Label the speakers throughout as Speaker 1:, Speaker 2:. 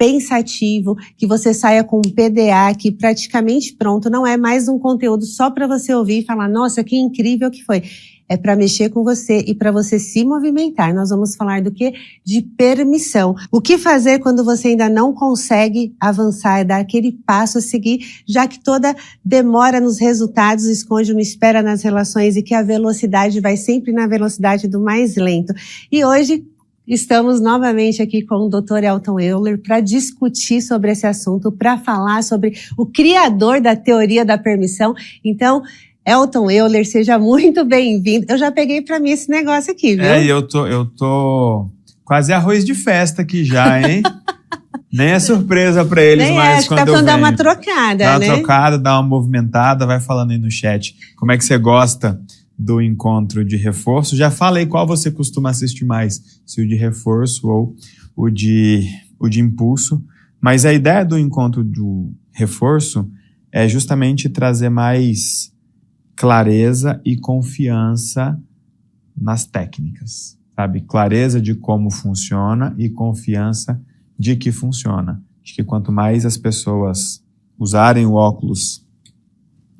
Speaker 1: pensativo, que você saia com um PDA aqui praticamente pronto. Não é mais um conteúdo só para você ouvir e falar, nossa, que incrível que foi. É para mexer com você e para você se movimentar. Nós vamos falar do quê? De permissão. O que fazer quando você ainda não consegue avançar, dar aquele passo a seguir, já que toda demora nos resultados esconde uma espera nas relações e que a velocidade vai sempre na velocidade do mais lento. E hoje estamos novamente aqui com o Dr. Elton Euler para discutir sobre esse assunto, para falar sobre o criador da teoria da permissão. Então, Elton Euler, seja muito bem-vindo. Eu já peguei para mim esse negócio aqui, viu?
Speaker 2: Eu tô quase arroz de festa aqui já, hein? Nem é surpresa para eles,
Speaker 1: nem
Speaker 2: mas quando eu venho.
Speaker 1: Dar uma trocada,
Speaker 2: dá
Speaker 1: né?
Speaker 2: Dá uma trocada, dá uma movimentada, vai falando aí no chat. Como é que você gosta do encontro de reforço? Já falei qual você costuma assistir mais, se o de reforço ou o de impulso. Mas a ideia do encontro do reforço é justamente trazer mais clareza e confiança nas técnicas, sabe? Clareza de como funciona e confiança de que funciona. Acho que quanto mais as pessoas usarem o óculos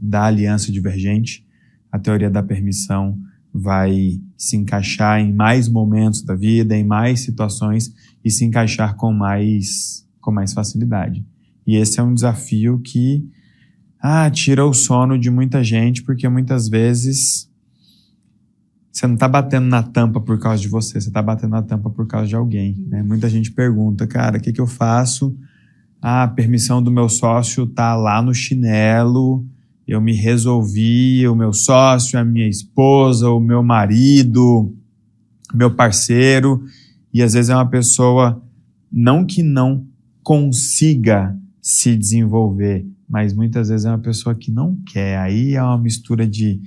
Speaker 2: da aliança divergente, a teoria da permissão vai se encaixar em mais momentos da vida, em mais situações e se encaixar com mais facilidade. E esse é um desafio que tira o sono de muita gente, porque muitas vezes você não está batendo na tampa por causa de você está batendo na tampa por causa de alguém, né? Muita gente pergunta, cara, o que eu faço? A permissão do meu sócio tá lá no chinelo, eu me resolvi, o meu sócio, a minha esposa, o meu marido, meu parceiro, e às vezes é uma pessoa não que não consiga se desenvolver, mas muitas vezes é uma pessoa que não quer. Aí é uma mistura de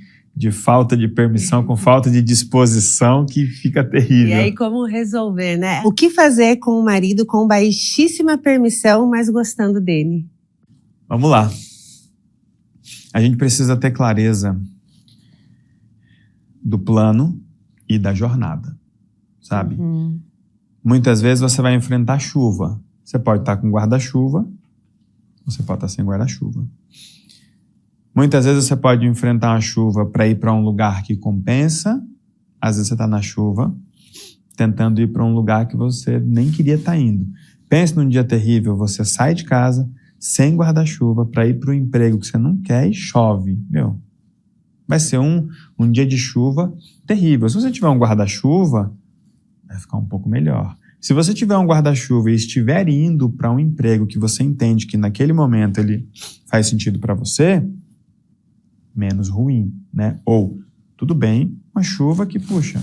Speaker 2: falta de permissão com falta de disposição que fica terrível.
Speaker 1: E aí como resolver, né? O que fazer com o marido com baixíssima permissão, mas gostando dele?
Speaker 2: Vamos lá. A gente precisa ter clareza do plano e da jornada, sabe?
Speaker 1: Uhum.
Speaker 2: Muitas vezes você vai enfrentar chuva. Você pode estar com guarda-chuva, você pode estar sem guarda-chuva. Muitas vezes você pode enfrentar uma chuva para ir para um lugar que compensa. Às vezes você está na chuva, tentando ir para um lugar que você nem queria estar indo. Pense num dia terrível, você sai de casa sem guarda-chuva para ir para o emprego que você não quer e chove. Vai ser um dia de chuva terrível. Se você tiver um guarda-chuva, vai ficar um pouco melhor. Se você tiver um guarda-chuva e estiver indo para um emprego que você entende que naquele momento ele faz sentido para você, menos ruim, né? Ou, tudo bem, uma chuva que, puxa,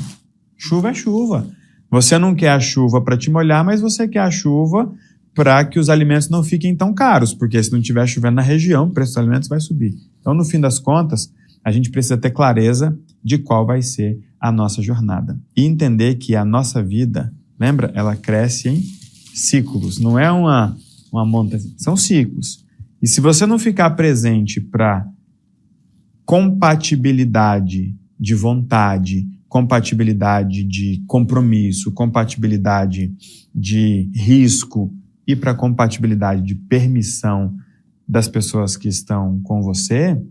Speaker 2: chuva é chuva. Você não quer a chuva para te molhar, mas você quer a chuva para que os alimentos não fiquem tão caros, porque se não estiver chovendo na região, o preço dos alimentos vai subir. Então, no fim das contas, a gente precisa ter clareza de qual vai ser a nossa jornada. E entender que a nossa vida, lembra? Ela cresce em ciclos, não é uma montanha, são ciclos. E se você não ficar presente para compatibilidade de vontade, compatibilidade de compromisso, compatibilidade de risco e para compatibilidade de permissão das pessoas que estão com você,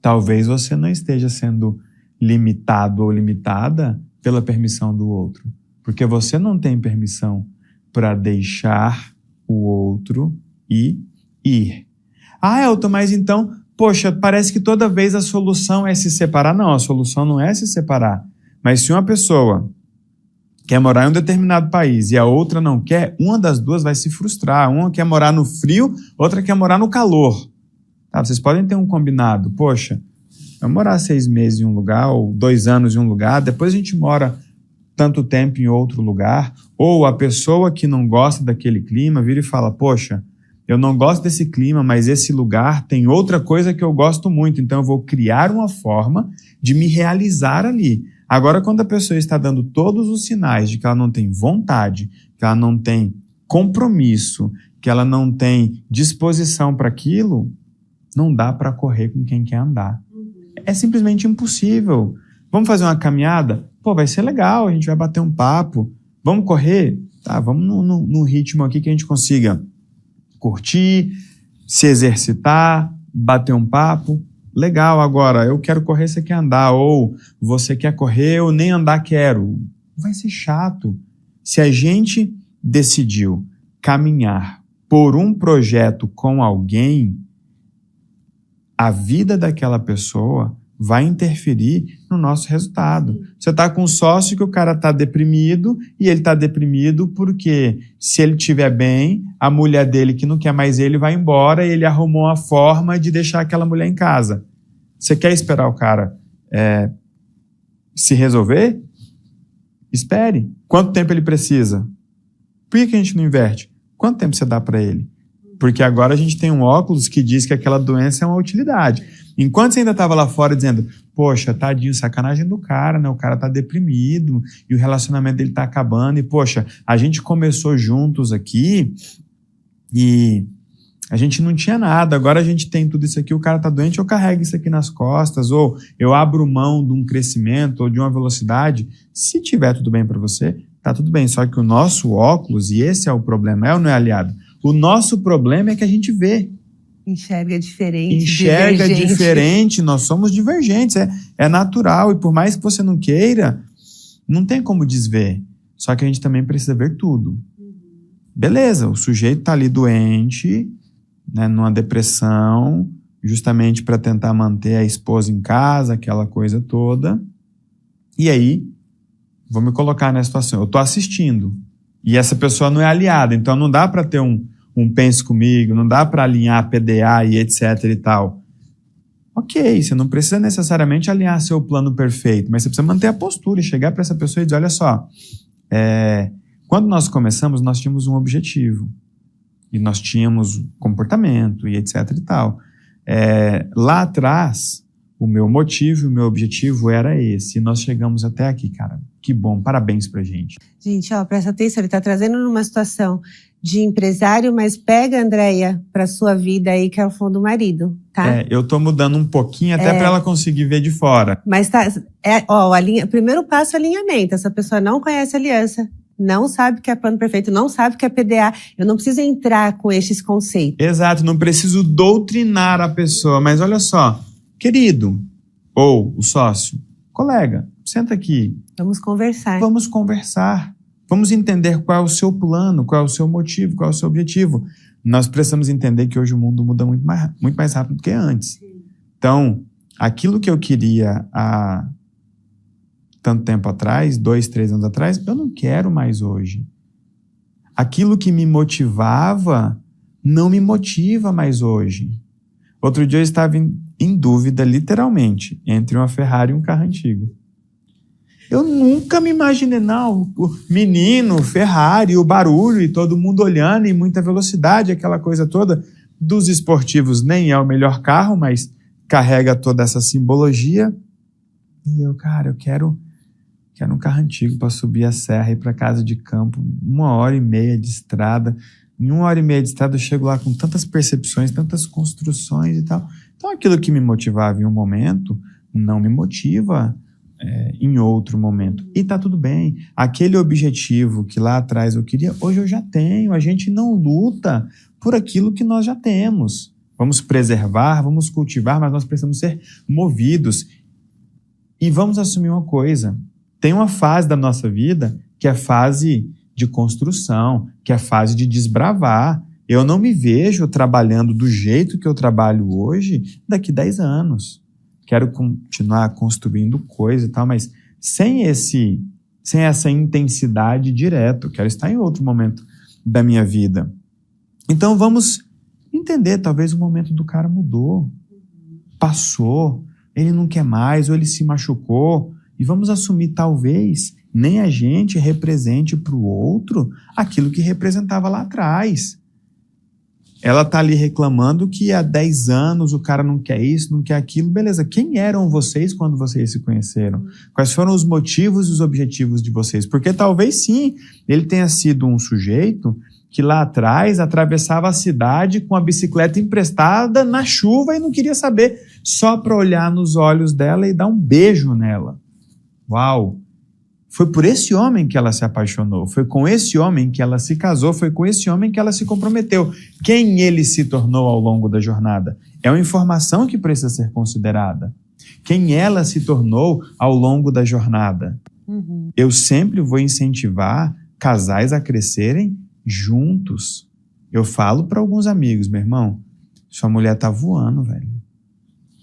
Speaker 2: talvez você não esteja sendo limitado ou limitada pela permissão do outro. Porque você não tem permissão para deixar o outro e ir. Elton, mas então, poxa, parece que toda vez a solução é se separar. Não, a solução não é se separar. Mas se uma pessoa quer morar em um determinado país e a outra não quer, uma das duas vai se frustrar. Uma quer morar no frio, outra quer morar no calor. Tá, vocês podem ter um combinado. Poxa, eu morar 6 meses em um lugar ou 2 anos em um lugar, depois a gente mora tanto tempo em outro lugar. Ou a pessoa que não gosta daquele clima vira e fala, poxa, eu não gosto desse clima, mas esse lugar tem outra coisa que eu gosto muito, então eu vou criar uma forma de me realizar ali. Agora, quando a pessoa está dando todos os sinais de que ela não tem vontade, que ela não tem compromisso, que ela não tem disposição para aquilo, não dá para correr com quem quer andar. É simplesmente impossível. Vamos fazer uma caminhada? Pô, vai ser legal, a gente vai bater um papo. Vamos correr? Tá, vamos num ritmo aqui que a gente consiga curtir, se exercitar, bater um papo. Legal, agora eu quero correr, você quer andar, ou você quer correr, eu nem andar quero. Vai ser chato. Se a gente decidiu caminhar por um projeto com alguém, a vida daquela pessoa vai interferir no nosso resultado. Você está com um sócio que o cara está deprimido, e ele está deprimido porque, se ele estiver bem, a mulher dele, que não quer mais ele, vai embora, e ele arrumou uma forma de deixar aquela mulher em casa. Você quer esperar o cara se resolver? Espere. Quanto tempo ele precisa? Por que a gente não inverte? Quanto tempo você dá para ele? Porque agora a gente tem um óculos que diz que aquela doença é uma utilidade. Enquanto você ainda estava lá fora dizendo, poxa, tadinho, sacanagem do cara, né? O cara tá deprimido e o relacionamento dele tá acabando. E, poxa, a gente começou juntos aqui e a gente não tinha nada. Agora a gente tem tudo isso aqui, o cara tá doente, eu carrego isso aqui nas costas, ou eu abro mão de um crescimento ou de uma velocidade. Se tiver tudo bem para você, tá tudo bem. Só que o nosso óculos, e esse é o problema, é ou não é, aliado? O nosso problema é que a gente vê.
Speaker 1: Enxerga diferente.
Speaker 2: Enxerga diferente, nós somos divergentes, é natural. E por mais que você não queira, não tem como desver. Só que a gente também precisa ver tudo. Beleza, o sujeito tá ali doente, né, numa depressão, justamente para tentar manter a esposa em casa, aquela coisa toda. E aí, vou me colocar nessa situação. Eu tô assistindo. E essa pessoa não é aliada, então não dá para ter um pense comigo, não dá para alinhar PDA e etc e tal. Ok, você não precisa necessariamente alinhar seu plano perfeito, mas você precisa manter a postura e chegar para essa pessoa e dizer, olha só, quando nós começamos, nós tínhamos um objetivo, e nós tínhamos comportamento e etc e tal. Lá atrás, o meu motivo e o meu objetivo era esse, e nós chegamos até aqui, cara. Que bom, parabéns pra gente.
Speaker 1: Gente, ó, presta atenção, ele tá trazendo numa situação de empresário, mas pega a Andréia pra sua vida aí, que é o fundo do marido, tá?
Speaker 2: Eu tô mudando um pouquinho até pra ela conseguir ver de fora.
Speaker 1: Mas tá, primeiro passo é alinhamento. Essa pessoa não conhece aliança, não sabe o que é plano perfeito, não sabe o que é PDA. Eu não preciso entrar com esses conceitos.
Speaker 2: Exato, não preciso doutrinar a pessoa, mas olha só, querido, ou o sócio, colega, senta aqui.
Speaker 1: Vamos conversar.
Speaker 2: Vamos conversar. Vamos entender qual é o seu plano, qual é o seu motivo, qual é o seu objetivo. Nós precisamos entender que hoje o mundo muda muito mais rápido do que antes. Sim. Então, aquilo que eu queria há tanto tempo atrás, 2, 3 anos atrás, eu não quero mais hoje. Aquilo que me motivava não me motiva mais hoje. Outro dia eu estava em dúvida, literalmente, entre uma Ferrari e um carro antigo. Eu nunca me imaginei, não, o menino, Ferrari, o barulho e todo mundo olhando em muita velocidade, aquela coisa toda. Dos esportivos nem é o melhor carro, mas carrega toda essa simbologia. E eu, cara, eu quero um carro antigo para subir a serra e ir para casa de campo, 1h30 de estrada. Em 1h30 de estrada eu chego lá com tantas percepções, tantas construções e tal. Então aquilo que me motivava em um momento, não me motiva em outro momento. E tá tudo bem. Aquele objetivo que lá atrás eu queria, hoje eu já tenho. A gente não luta por aquilo que nós já temos. Vamos preservar, vamos cultivar, mas nós precisamos ser movidos. E vamos assumir uma coisa. Tem uma fase da nossa vida que é a fase de construção, que é a fase de desbravar. Eu não me vejo trabalhando do jeito que eu trabalho hoje daqui 10 anos. Quero continuar construindo coisa e tal, mas sem essa intensidade direta. Eu quero estar em outro momento da minha vida. Então vamos entender, talvez o momento do cara mudou, passou, ele não quer mais, ou ele se machucou, e vamos assumir, talvez, nem a gente represente para o outro aquilo que representava lá atrás. Ela está ali reclamando que há 10 anos o cara não quer isso, não quer aquilo. Beleza, quem eram vocês quando vocês se conheceram? Quais foram os motivos e os objetivos de vocês? Porque talvez sim, ele tenha sido um sujeito que lá atrás atravessava a cidade com a bicicleta emprestada na chuva e não queria saber, só para olhar nos olhos dela e dar um beijo nela. Uau! Foi por esse homem que ela se apaixonou, foi com esse homem que ela se casou, foi com esse homem que ela se comprometeu. Quem ele se tornou ao longo da jornada? É uma informação que precisa ser considerada. Quem ela se tornou ao longo da jornada? Eu sempre vou incentivar casais a crescerem juntos. Eu falo para alguns amigos, meu irmão, sua mulher tá voando, velho.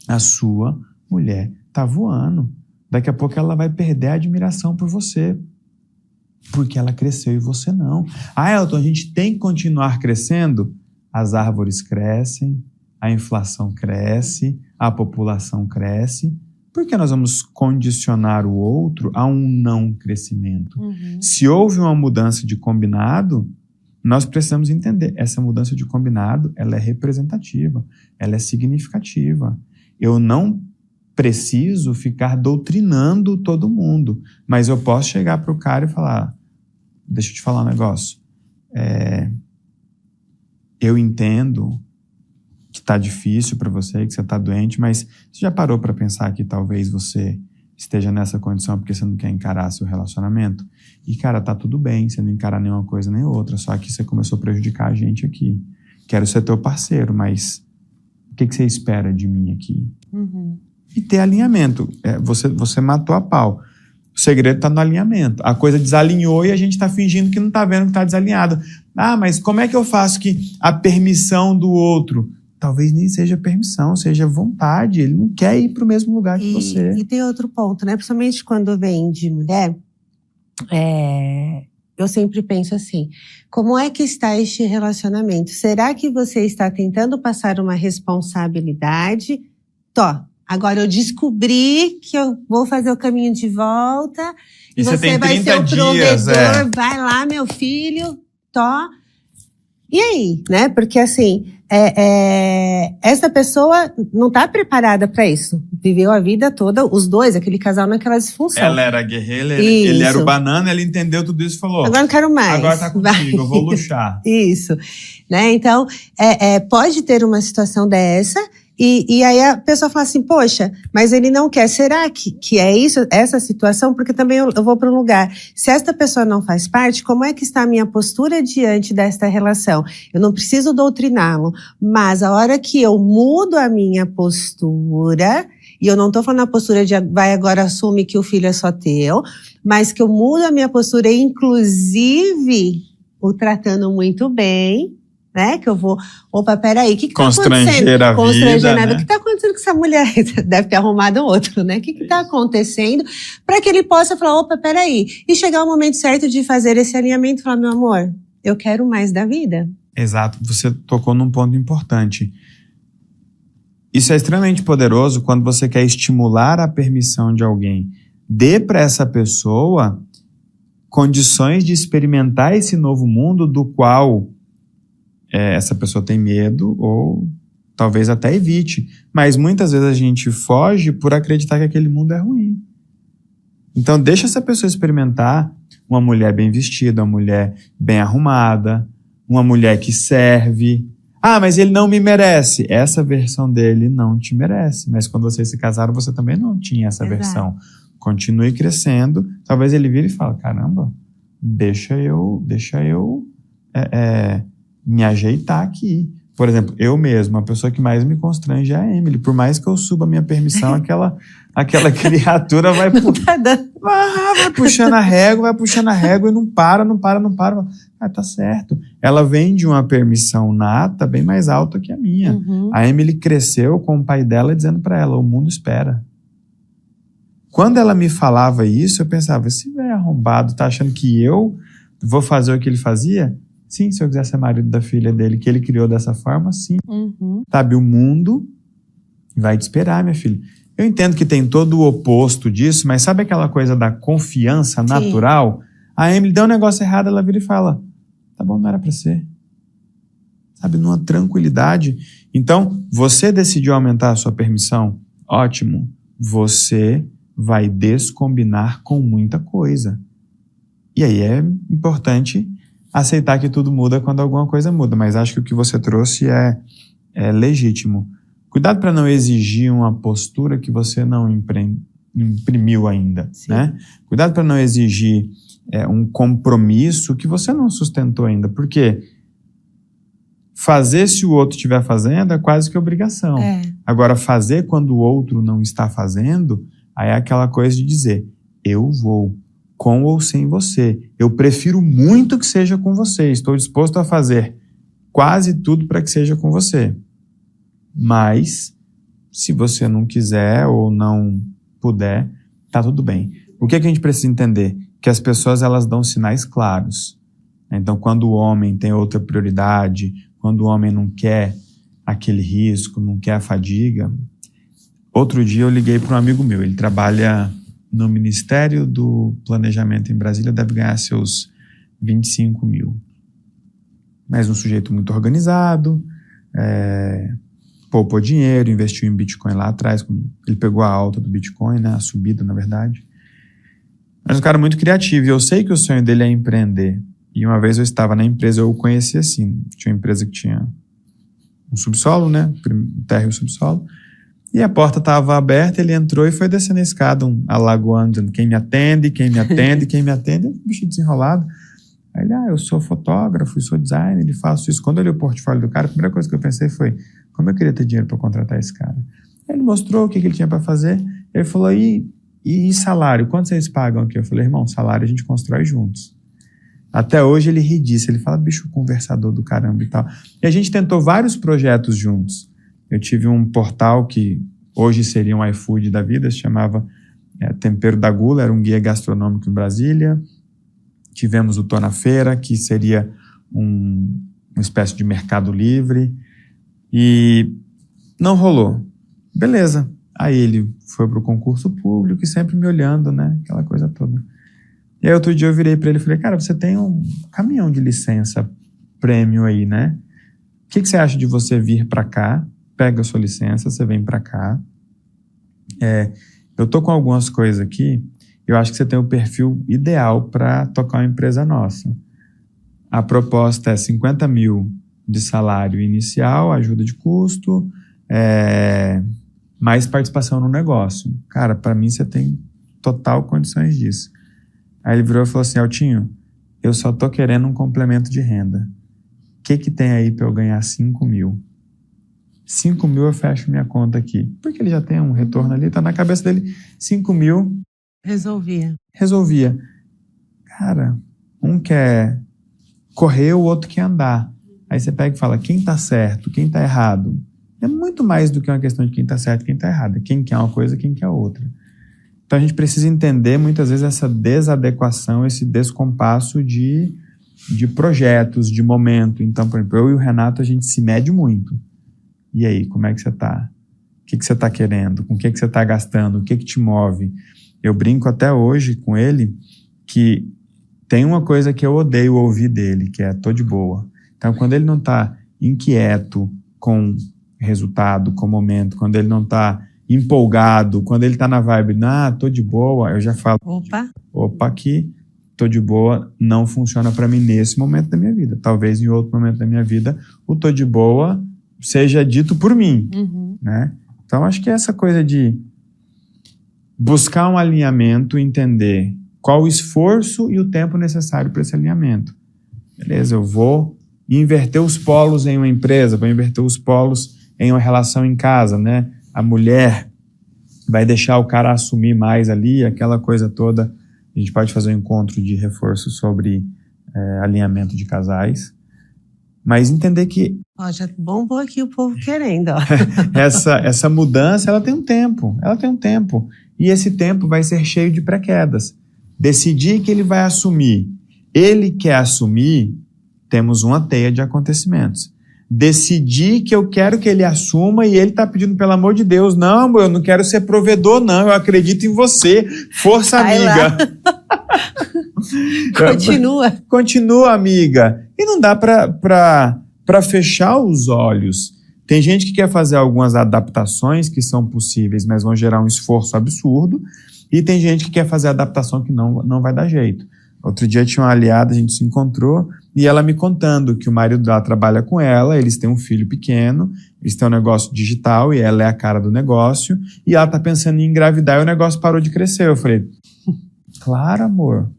Speaker 2: A sua mulher tá voando. Daqui a pouco ela vai perder a admiração por você, porque ela cresceu e você não. Ah, Elton, a gente tem que continuar crescendo? As árvores crescem, a inflação cresce, a população cresce. Por que nós vamos condicionar o outro a um não crescimento? Se houve uma mudança de combinado, nós precisamos entender. Essa mudança de combinado, ela é representativa, ela é significativa. Eu não preciso ficar doutrinando todo mundo, mas eu posso chegar para o cara e falar, deixa eu te falar um negócio, eu entendo que está difícil para você, que você está doente, mas você já parou para pensar que talvez você esteja nessa condição porque você não quer encarar seu relacionamento? E, cara, tá tudo bem, você não encarar nenhuma coisa nem outra, só que você começou a prejudicar a gente aqui. Quero ser teu parceiro, mas o que você espera de mim aqui? E ter alinhamento. Você matou a pau. O segredo está no alinhamento. A coisa desalinhou e a gente está fingindo que não está vendo que está desalinhado. Ah, mas como é que eu faço que a permissão do outro... Talvez nem seja permissão, seja vontade. Ele não quer ir para o mesmo lugar que você.
Speaker 1: E tem outro ponto, né? Principalmente quando vem de mulher, eu sempre penso assim, como é que está este relacionamento? Será que você está tentando passar uma responsabilidade? Agora eu descobri que eu vou fazer o caminho de volta e você
Speaker 2: tem
Speaker 1: vai
Speaker 2: 30
Speaker 1: ser o
Speaker 2: dias,
Speaker 1: provedor, vai lá, meu filho, E aí, né? Porque assim, essa pessoa não está preparada para isso. Viveu a vida toda, os dois, aquele casal naquela disfunção.
Speaker 2: Ela era guerreira, ele era o banana, ela entendeu tudo isso e falou...
Speaker 1: Agora não quero mais.
Speaker 2: Agora tá contigo, eu vou luxar.
Speaker 1: Isso. Né? Então, pode ter uma situação dessa... E aí a pessoa fala assim, poxa, mas ele não quer. Será que é isso, essa situação? Porque também eu vou para um lugar. Se esta pessoa não faz parte, como é que está a minha postura diante desta relação? Eu não preciso doutriná-lo, mas a hora que eu mudo a minha postura, e eu não estou falando a postura de vai agora assume que o filho é só teu, mas que eu mudo a minha postura, inclusive o tratando muito bem, né? Que eu vou, opa, peraí, o que tá acontecendo?
Speaker 2: Constranger a vida, né?
Speaker 1: O que tá acontecendo com essa mulher? Deve ter arrumado outro, né? O que tá acontecendo? Para que ele possa falar, opa, peraí. E chegar o momento certo de fazer esse alinhamento e falar, meu amor, eu quero mais da vida.
Speaker 2: Exato, você tocou num ponto importante. Isso é extremamente poderoso quando você quer estimular a permissão de alguém. Dê para essa pessoa condições de experimentar esse novo mundo do qual... essa pessoa tem medo ou talvez até evite. Mas muitas vezes a gente foge por acreditar que aquele mundo é ruim. Então deixa essa pessoa experimentar uma mulher bem vestida, uma mulher bem arrumada, uma mulher que serve. Ah, mas ele não me merece. Essa versão dele não te merece. Mas quando vocês se casaram, você também não tinha essa versão. Continue crescendo. Talvez ele vire e fale, caramba, deixa eu me ajeitar aqui. Por exemplo, eu mesmo, a pessoa que mais me constrange é a Emily. Por mais que eu suba a minha permissão, aquela criatura vai puxando a régua e não para. Ah, tá certo. Ela vem de uma permissão nata bem mais alta que a minha. A Emily cresceu com o pai dela dizendo para ela, o mundo espera. Quando ela me falava isso, eu pensava, esse velho arrombado tá achando que eu vou fazer o que ele fazia? Sim, se eu quiser ser marido da filha dele, que ele criou dessa forma, sim. Sabe, o mundo vai te esperar, minha filha. Eu entendo que tem todo o oposto disso, mas sabe aquela coisa da confiança natural? A Emily deu um negócio errado, ela vira e fala, tá bom, não era pra ser. Sabe, numa tranquilidade. Então, você decidiu aumentar a sua permissão? Ótimo. Você vai descombinar com muita coisa. E aí é importante aceitar que tudo muda quando alguma coisa muda, mas acho que o que você trouxe é legítimo. Cuidado para não exigir uma postura que você não imprimiu ainda, né? Cuidado para não exigir um compromisso que você não sustentou ainda, porque fazer se o outro estiver fazendo é quase que obrigação. Agora, fazer quando o outro não está fazendo, aí é aquela coisa de dizer, eu vou, com ou sem você. Eu prefiro muito que seja com você, estou disposto a fazer quase tudo para que seja com você. Mas, se você não quiser ou não puder, tá tudo bem. O que a gente precisa entender? Que as pessoas, elas dão sinais claros. Então, quando o homem tem outra prioridade, quando o homem não quer aquele risco, não quer a fadiga. Outro dia eu liguei para um amigo meu, ele trabalha no Ministério do Planejamento em Brasília, deve ganhar seus 25 mil. Mas um sujeito muito organizado, poupou dinheiro, investiu em Bitcoin lá atrás, ele pegou a alta do Bitcoin, né, a subida, na verdade. Mas um cara muito criativo, e eu sei que o sonho dele é empreender. E uma vez eu estava na empresa, eu o conheci assim, tinha uma empresa que tinha um subsolo, né, térreo e subsolo, e a porta estava aberta, ele entrou e foi descendo a escada, alagoando, dizendo, quem me atende, quem me atende, quem me atende, um bicho desenrolado. Aí ele, eu sou fotógrafo, sou designer, faço isso. Quando eu olhei o portfólio do cara, a primeira coisa que eu pensei foi, como eu queria ter dinheiro para contratar esse cara? Aí ele mostrou o que ele tinha para fazer, ele falou, e salário, quanto vocês pagam aqui? Eu falei, irmão, salário a gente constrói juntos. Até hoje ele ri disso, ele fala, bicho conversador do caramba e tal. E a gente tentou vários projetos juntos. Eu tive um portal que hoje seria um iFood da vida, se chamava Tempero da Gula, era um guia gastronômico em Brasília. Tivemos o Tô na Feira, que seria uma espécie de mercado livre. E não rolou. Beleza. Aí ele foi para o concurso público e sempre me olhando, né? Aquela coisa toda. E aí outro dia eu virei para ele e falei, cara, você tem um caminhão de licença prêmio aí, né? O que você acha de você vir para cá? Pega a sua licença, você vem para cá. Eu tô com algumas coisas aqui, eu acho que você tem o perfil ideal para tocar uma empresa nossa. A proposta é 50 mil de salário inicial, ajuda de custo, mais participação no negócio. Cara, para mim você tem total condições disso. Aí ele virou e falou assim, Altinho, eu só tô querendo um complemento de renda. O que tem aí para eu ganhar 5 mil? 5 mil eu fecho minha conta aqui. Porque ele já tem um retorno ali, tá na cabeça dele, 5 mil... Resolvia. Cara, um quer correr, o outro quer andar. Aí você pega e fala, quem tá certo, quem tá errado? É muito mais do que uma questão de quem tá certo e quem tá errado. Quem quer uma coisa, quem quer outra. Então a gente precisa entender muitas vezes essa desadequação, esse descompasso de projetos, de momento. Então, por exemplo, eu e o Renato, a gente se mede muito. E aí, como é que você tá? O que você tá querendo? Com o que você tá gastando? O que te move? Eu brinco até hoje com ele que tem uma coisa que eu odeio ouvir dele, que é tô de boa. Então, quando ele não tá inquieto com resultado, com momento, quando ele não tá empolgado, quando ele tá na vibe, tô de boa, eu já falo, opa, aqui, tô de boa, não funciona para mim nesse momento da minha vida. Talvez em outro momento da minha vida, o tô de boa seja dito por mim, né? Então, acho que essa coisa de buscar um alinhamento, entender qual o esforço e o tempo necessário para esse alinhamento. Beleza, eu vou inverter os polos em uma empresa, vou inverter os polos em uma relação em casa, né? A mulher vai deixar o cara assumir mais ali, aquela coisa toda. A gente pode fazer um encontro de reforço sobre alinhamento de casais. Mas entender que...
Speaker 1: já bombou aqui o povo querendo.
Speaker 2: essa mudança, ela tem um tempo. E esse tempo vai ser cheio de pré-quedas. Decidir que ele vai assumir. Ele quer assumir, temos uma teia de acontecimentos. Decidir que eu quero que ele assuma e ele está pedindo, pelo amor de Deus, não, eu não quero ser provedor, não, eu acredito em você, força, amiga. Continua, amiga. E não dá para fechar os olhos. Tem gente que quer fazer algumas adaptações que são possíveis, mas vão gerar um esforço absurdo. E tem gente que quer fazer adaptação que não vai dar jeito. Outro dia tinha uma aliada, a gente se encontrou, E ela me contando que o marido dela trabalha com ela, eles têm um filho pequeno, eles têm um negócio digital e ela é a cara do negócio, e ela tá pensando em engravidar e o negócio parou de crescer. Eu falei, claro, amor.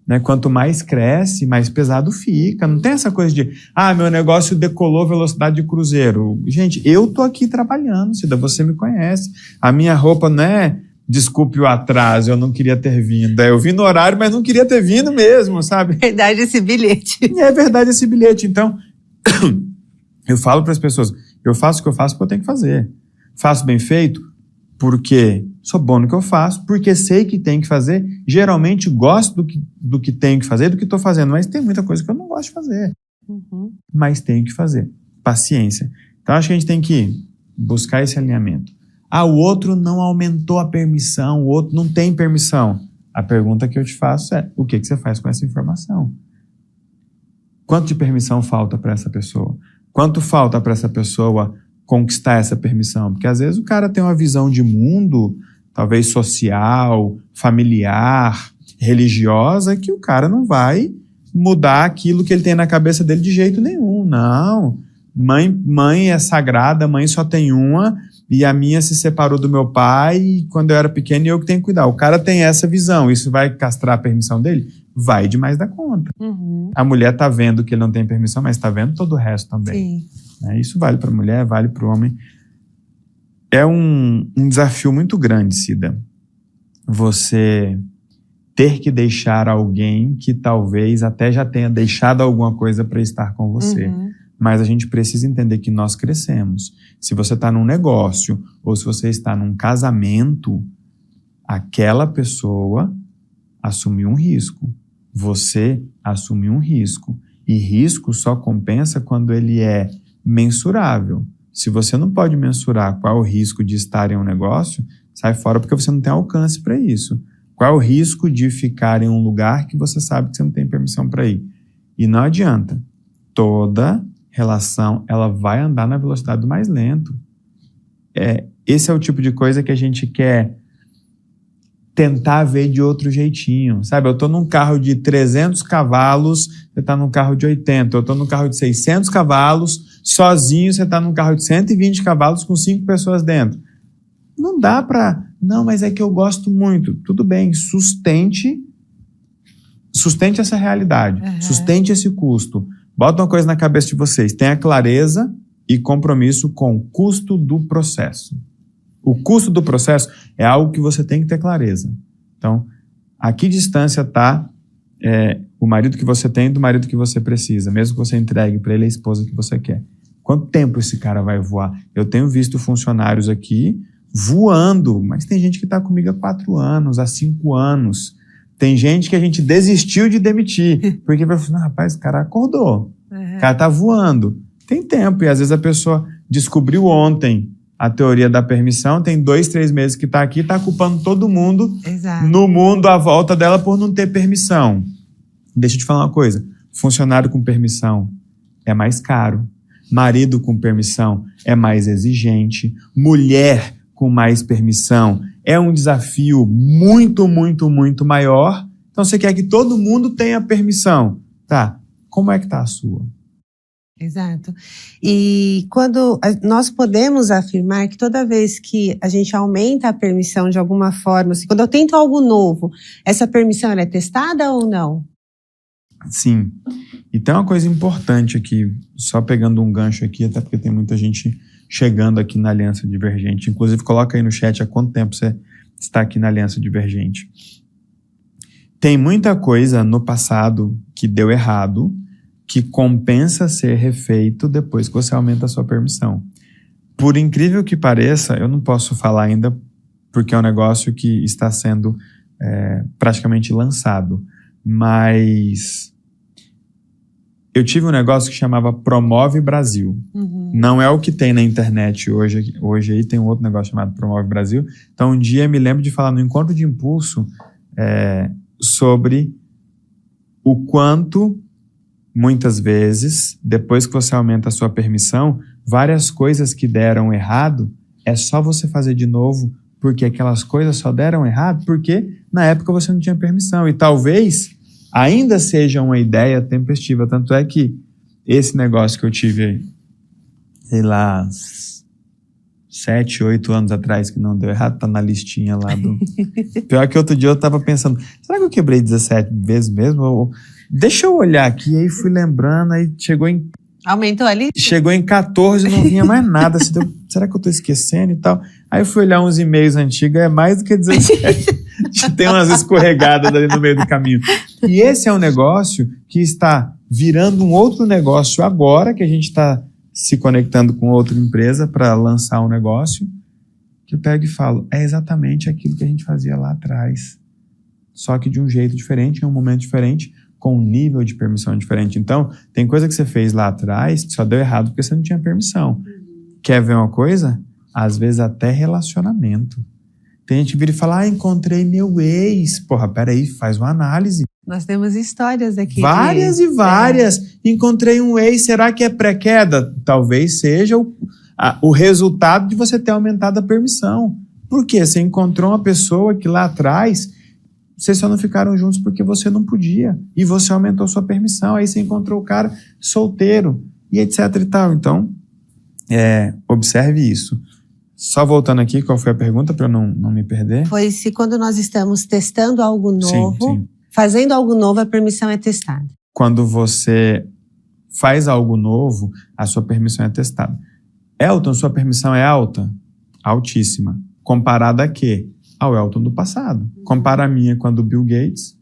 Speaker 2: Né? Quanto mais cresce, mais pesado fica. Não tem essa coisa de, meu negócio decolou velocidade de cruzeiro. Gente, eu tô aqui trabalhando, Cida, você me conhece. A minha roupa não é... Desculpe o atraso, eu não queria ter vindo. Eu vim no horário, mas não queria ter vindo mesmo, sabe?
Speaker 1: Verdade esse bilhete.
Speaker 2: É verdade esse bilhete. Então, eu falo para as pessoas, eu faço o que eu faço porque eu tenho que fazer. Faço bem feito porque sou bom no que eu faço, porque sei que tem que fazer. Geralmente gosto do que tenho que fazer, do que estou fazendo, mas tem muita coisa que eu não gosto de fazer. Mas tenho que fazer. Paciência. Então, acho que a gente tem que buscar esse alinhamento. O outro não aumentou a permissão, o outro não tem permissão. A pergunta que eu te faço é, o que você faz com essa informação? Quanto de permissão falta para essa pessoa? Quanto falta para essa pessoa conquistar essa permissão? Porque às vezes o cara tem uma visão de mundo, talvez social, familiar, religiosa, que o cara não vai mudar aquilo que ele tem na cabeça dele de jeito nenhum. Não. Mãe é sagrada, mãe só tem uma... E a minha se separou do meu pai quando eu era pequeno e eu que tenho que cuidar. O cara tem essa visão. Isso vai castrar a permissão dele? Vai demais da conta. A mulher tá vendo que ele não tem permissão, mas tá vendo todo o resto também. Isso vale para a mulher, vale para o homem. É um desafio muito grande, Cida. Você ter que deixar alguém que talvez até já tenha deixado alguma coisa para estar com você. Mas a gente precisa entender que nós crescemos. Se você está num negócio ou se você está num casamento, aquela pessoa assumiu um risco. Você assumiu um risco. E risco só compensa quando ele é mensurável. Se você não pode mensurar qual é o risco de estar em um negócio, sai fora porque você não tem alcance para isso. Qual é o risco de ficar em um lugar que você sabe que você não tem permissão para ir? E não adianta. Toda relação, ela vai andar na velocidade do mais lento. Esse é o tipo de coisa que a gente quer tentar ver de outro jeitinho, sabe? Eu tô num carro de 300 cavalos, você tá num carro de 80. Eu tô num carro de 600 cavalos, sozinho, você tá num carro de 120 cavalos com 5 pessoas dentro. Não dá pra... Não, mas é que eu gosto muito. Tudo bem, sustente essa realidade, sustente esse custo. Bota uma coisa na cabeça de vocês, tenha clareza e compromisso com o custo do processo. O custo do processo é algo que você tem que ter clareza. Então, a que distância está o marido que você tem do marido que você precisa, mesmo que você entregue para ele a esposa que você quer. Quanto tempo esse cara vai voar? Eu tenho visto funcionários aqui voando, mas tem gente que está comigo há 4 anos, há 5 anos. Tem gente que a gente desistiu de demitir, porque vai falar, rapaz, o cara acordou, o cara tá voando. Tem tempo, e às vezes a pessoa descobriu ontem a teoria da permissão, tem 2, 3 meses que tá aqui, tá culpando todo mundo no mundo à volta dela por não ter permissão. Deixa eu te falar uma coisa, funcionário com permissão é mais caro, marido com permissão é mais exigente, mulher com mais permissão é um desafio muito, muito, muito maior. Então você quer que todo mundo tenha permissão. Tá, como é que tá a sua?
Speaker 1: Exato. E quando nós podemos afirmar que toda vez que a gente aumenta a permissão de alguma forma, assim, quando eu tento algo novo, essa permissão ela é testada ou não?
Speaker 2: Sim. E tem uma coisa importante aqui, só pegando um gancho aqui, até porque tem muita gente chegando aqui na Aliança Divergente. Inclusive, coloca aí no chat há quanto tempo você está aqui na Aliança Divergente. Tem muita coisa no passado que deu errado, que compensa ser refeito depois que você aumenta a sua permissão. Por incrível que pareça, eu não posso falar ainda, porque é um negócio que está sendo praticamente lançado, mas eu tive um negócio que chamava Promove Brasil. Não é o que tem na internet hoje. Hoje aí tem um outro negócio chamado Promove Brasil. Então um dia me lembro de falar no Encontro de Impulso sobre o quanto, muitas vezes, depois que você aumenta a sua permissão, várias coisas que deram errado, é só você fazer de novo, porque aquelas coisas só deram errado porque na época você não tinha permissão. E talvez ainda seja uma ideia tempestiva. Tanto é que esse negócio que eu tive, sei lá, 7, 8 anos atrás, que não deu errado, tá na listinha lá do... Pior que outro dia eu tava pensando, será que eu quebrei 17 vezes mesmo? Deixa eu olhar aqui, aí fui lembrando, aí
Speaker 1: Aumentou ali?
Speaker 2: Chegou em 14 e não vinha mais nada. Será que eu tô esquecendo e tal? Aí eu fui olhar uns e-mails antigos, é mais do que 17. Tem umas escorregadas ali no meio do caminho. E esse é um negócio que está virando um outro negócio agora, que a gente está se conectando com outra empresa para lançar um negócio, que eu pego e falo, é exatamente aquilo que a gente fazia lá atrás. Só que de um jeito diferente, em um momento diferente, com um nível de permissão diferente. Então, tem coisa que você fez lá atrás que só deu errado porque você não tinha permissão. Quer ver uma coisa? Às vezes até relacionamento. Tem gente que vira e fala, encontrei meu ex. Porra, peraí, faz uma análise.
Speaker 1: Nós temos histórias aqui.
Speaker 2: Várias e várias. Encontrei um ex, será que é pré-queda? Talvez seja o resultado de você ter aumentado a permissão. Por quê? Você encontrou uma pessoa que lá atrás... Vocês só não ficaram juntos porque você não podia. E você aumentou sua permissão. Aí você encontrou o cara solteiro. E etc e tal. Então, observe isso. Só voltando aqui, qual foi a pergunta para eu não me perder?
Speaker 1: Foi se quando nós estamos testando algo novo,
Speaker 2: sim.
Speaker 1: Fazendo algo novo, a permissão é testada.
Speaker 2: Quando você faz algo novo, a sua permissão é testada. Elton, sua permissão é alta? Altíssima. Comparada a quê? Ao Elton do passado. Compara a minha com a do Bill Gates.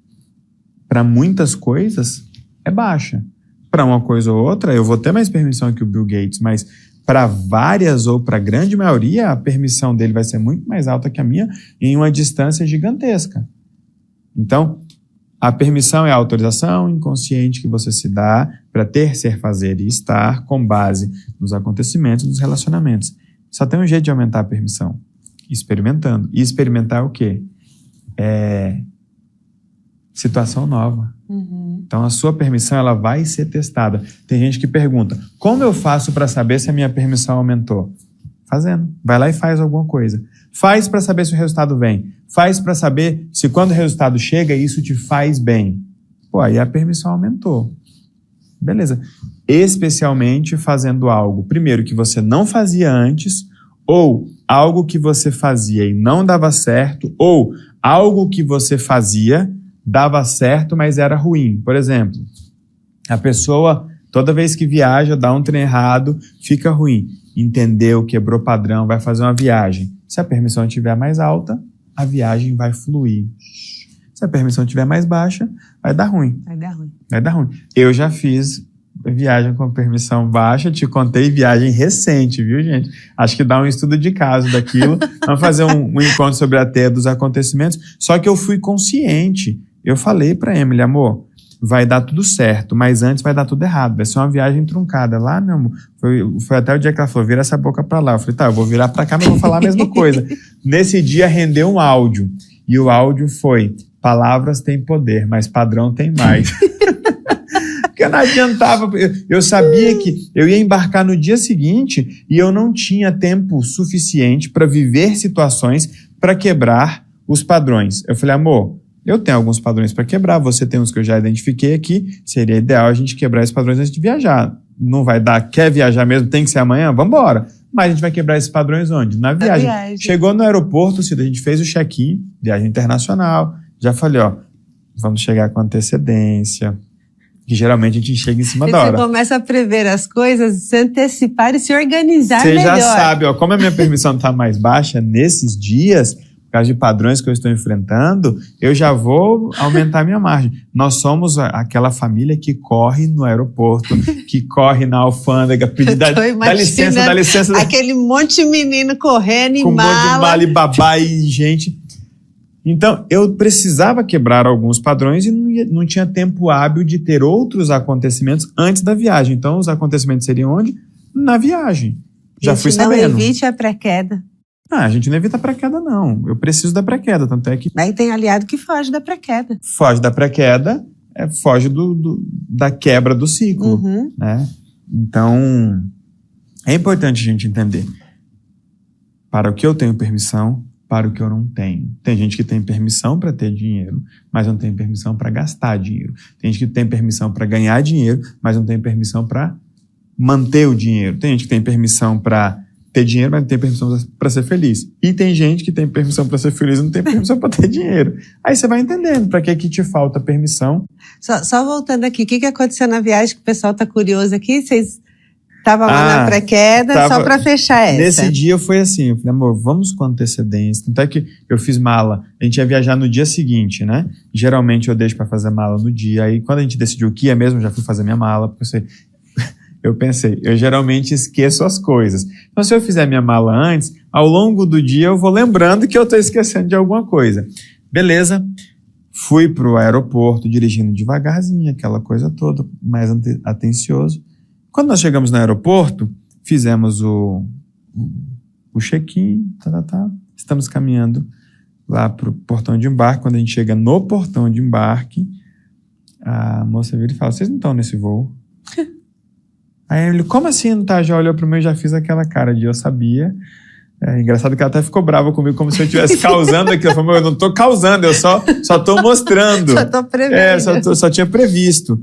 Speaker 2: Para muitas coisas, é baixa. Para uma coisa ou outra, eu vou ter mais permissão que o Bill Gates, mas para várias ou para a grande maioria, a permissão dele vai ser muito mais alta que a minha em uma distância gigantesca. Então, a permissão é a autorização inconsciente que você se dá para ter, ser, fazer e estar com base nos acontecimentos, nos relacionamentos. Só tem um jeito de aumentar a permissão. Experimentando. E experimentar o quê? Situação nova.
Speaker 1: Uhum.
Speaker 2: Então, a sua permissão ela vai ser testada. Tem gente que pergunta, como eu faço para saber se a minha permissão aumentou? Fazendo. Vai lá e faz alguma coisa. Faz para saber se o resultado vem. Faz para saber se quando o resultado chega, isso te faz bem. Pô, aí a permissão aumentou. Beleza. Especialmente fazendo algo, primeiro, que você não fazia antes, ou algo que você fazia e não dava certo, ou algo que você fazia, dava certo, mas era ruim. Por exemplo, a pessoa, toda vez que viaja, dá um trem errado, fica ruim. Entendeu, quebrou padrão, vai fazer uma viagem. Se a permissão estiver mais alta, a viagem vai fluir. Se a permissão estiver mais baixa, vai dar ruim. Vai dar ruim. Eu já fiz viagem com permissão baixa, te contei viagem recente, viu, gente? Acho que dá um estudo de caso daquilo. Vamos fazer um encontro sobre a teia dos acontecimentos. Só que eu fui consciente. Eu falei pra Emily, amor, vai dar tudo certo, mas antes vai dar tudo errado. Vai ser uma viagem truncada. Lá, meu amor, foi até o dia que ela falou, vira essa boca pra lá. Eu falei, tá, eu vou virar pra cá, mas vou falar a mesma coisa. Nesse dia rendeu um áudio. E o áudio foi, palavras têm poder, mas padrão tem mais. Porque não adiantava, eu sabia que eu ia embarcar no dia seguinte e eu não tinha tempo suficiente para viver situações para quebrar os padrões. Eu falei, amor, eu tenho alguns padrões para quebrar, você tem uns que eu já identifiquei aqui, seria ideal a gente quebrar esses padrões antes de viajar. Não vai dar, quer viajar mesmo, tem que ser amanhã? Vamos embora. Mas a gente vai quebrar esses padrões onde? Na viagem. Chegou no aeroporto, a gente fez o check-in, viagem internacional, já falei, ó, vamos chegar com antecedência, que geralmente a gente chega em cima da hora.
Speaker 1: Você começa a prever as coisas, se antecipar e se organizar melhor. Você
Speaker 2: já sabe, ó, como a minha permissão está mais baixa nesses dias, por causa de padrões que eu estou enfrentando, eu já vou aumentar minha margem. Nós somos aquela família que corre no aeroporto, que corre na alfândega, pedir dá licença.
Speaker 1: Aquele monte de menino correndo
Speaker 2: com um monte de mala e babá e gente. Então, eu precisava quebrar alguns padrões e não tinha tempo hábil de ter outros acontecimentos antes da viagem. Então, os acontecimentos seriam onde? Na viagem. Já fui sabendo.
Speaker 1: Não evite a pré-queda.
Speaker 2: A gente não evita a pré-queda, não. Eu preciso da pré-queda, tanto é que...
Speaker 1: Aí tem aliado que foge da pré-queda.
Speaker 2: Foge da pré-queda, foge da quebra do ciclo, né? Então, é importante a gente entender para o que eu tenho permissão para o que eu não tenho. Tem gente que tem permissão para ter dinheiro, mas não tem permissão para gastar dinheiro. Tem gente que tem permissão para ganhar dinheiro, mas não tem permissão para manter o dinheiro. Tem gente que tem permissão para ter dinheiro, mas não tem permissão para ser feliz. E tem gente que tem permissão para ser feliz e não tem permissão para ter dinheiro. Aí você vai entendendo para que te falta permissão.
Speaker 1: Só voltando aqui, o que aconteceu na viagem que o pessoal tá curioso aqui? Vocês estavam lá na pré-queda, só para fechar essa.
Speaker 2: Nesse dia foi assim, eu falei, amor, vamos com antecedência. Tanto é que eu fiz mala, a gente ia viajar no dia seguinte, né? Geralmente eu deixo para fazer mala no dia. Aí quando a gente decidiu que ia mesmo, já fui fazer minha mala, porque eu pensei, eu geralmente esqueço as coisas. Então, se eu fizer minha mala antes, ao longo do dia eu vou lembrando que eu estou esquecendo de alguma coisa. Beleza, fui para o aeroporto, dirigindo devagarzinho, aquela coisa toda, mais atencioso. Quando nós chegamos no aeroporto, fizemos o check-in, estamos caminhando lá para o portão de embarque. Quando a gente chega no portão de embarque, a moça vira e fala, vocês não estão nesse voo? Aí ele, como assim não tá? Já olhou para mim e já fiz aquela cara de eu sabia. É engraçado que ela até ficou brava comigo, como se eu estivesse causando aquilo. Eu falei, eu não tô causando, eu só tô mostrando.
Speaker 1: Só tô prevendo.
Speaker 2: Só tinha previsto.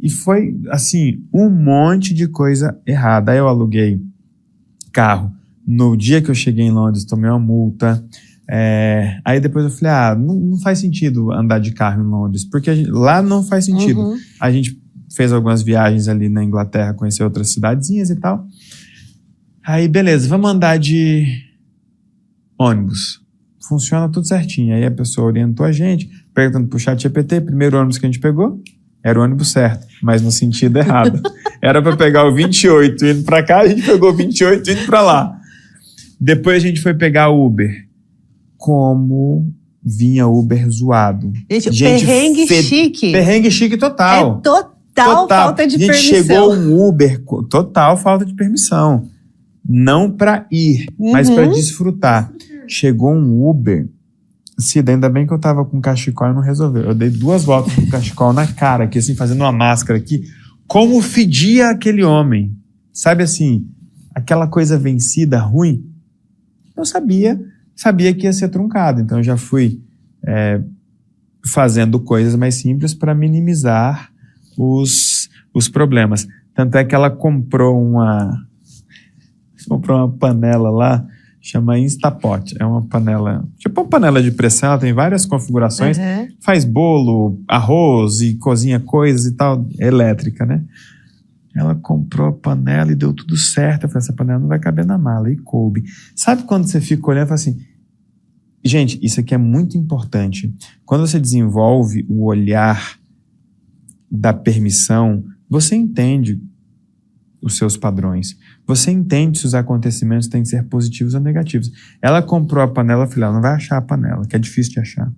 Speaker 2: E foi, assim, um monte de coisa errada. Aí eu aluguei carro. No dia que eu cheguei em Londres, tomei uma multa. Aí depois eu falei, não faz sentido andar de carro em Londres, porque lá não faz sentido.
Speaker 1: Uhum.
Speaker 2: A gente fez algumas viagens ali na Inglaterra, conhecer outras cidadezinhas e tal. Aí, beleza, vamos andar de ônibus. Funciona tudo certinho. Aí a pessoa orientou a gente, perguntando pro ChatGPT, primeiro ônibus que a gente pegou, era o ônibus certo, mas no sentido errado. Era para pegar o 28 indo para cá, a gente pegou o 28 indo para lá. Depois a gente foi pegar o Uber. Como vinha Uber zoado.
Speaker 1: Gente, perrengue chique.
Speaker 2: Perrengue chique total.
Speaker 1: Total falta de permissão.
Speaker 2: Chegou um Uber, total falta de permissão. Não para ir, mas para desfrutar. Chegou um Uber, Cida, ainda bem que eu tava com cachecol e não resolveu. Eu dei 2 voltas com cachecol na cara, aqui assim, fazendo uma máscara aqui. Como fedia aquele homem. Sabe assim, aquela coisa vencida, ruim. Eu sabia que ia ser truncado. Então eu já fui fazendo coisas mais simples para minimizar os problemas. Tanto é que ela comprou uma panela lá, chama Instapot. É uma panela, tipo uma panela de pressão, ela tem várias configurações, faz bolo, arroz e cozinha coisas e tal, elétrica, né? Ela comprou a panela e deu tudo certo. Eu falei, essa panela não vai caber na mala, e coube. Sabe quando você fica olhando e fala assim, gente, isso aqui é muito importante. Quando você desenvolve o olhar da permissão, você entende os seus padrões. Você entende se os acontecimentos têm que ser positivos ou negativos. Ela comprou a panela, eu falei, ela não vai achar a panela, que é difícil de achar.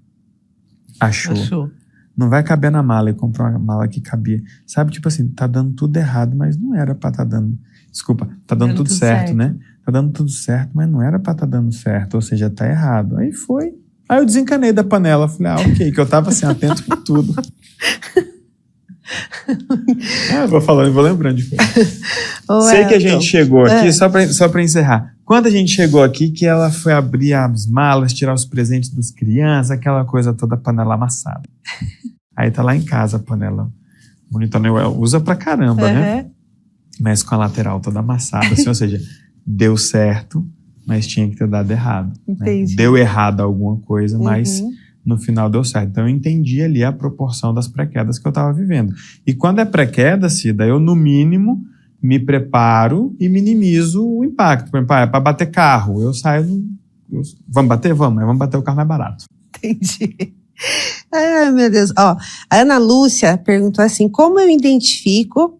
Speaker 2: Achou. Não vai caber na mala, e comprou uma mala que cabia. Sabe, tipo assim, tá dando tudo errado, mas não era pra tá dando... Desculpa, tá dando tudo certo, né? Tá dando tudo certo, mas não era pra tá dando certo, ou seja, tá errado. Aí foi. Aí eu desencanei da panela, falei, ok, que eu tava assim, atento com tudo. Eu vou falando e vou lembrando de coisa. Sei que a gente chegou aqui, só pra encerrar. Quando a gente chegou aqui, que ela foi abrir as malas, tirar os presentes das crianças, aquela coisa toda, a panela amassada. Aí tá lá em casa a panela. Bonita, né? Usa pra caramba, né? Mas com a lateral toda amassada, assim, ou seja, deu certo, mas tinha que ter dado errado. Né? Deu errado alguma coisa, mas no final deu certo. Então eu entendi ali a proporção das pré-quedas que eu estava vivendo. E quando é pré-queda, Cida, eu no mínimo me preparo e minimizo o impacto. Por exemplo, é para bater carro, eu saio... Vamos bater? Vamos, mas vamos bater o carro mais barato.
Speaker 1: Entendi. Ai, meu Deus. Ó, a Ana Lúcia perguntou assim, como eu identifico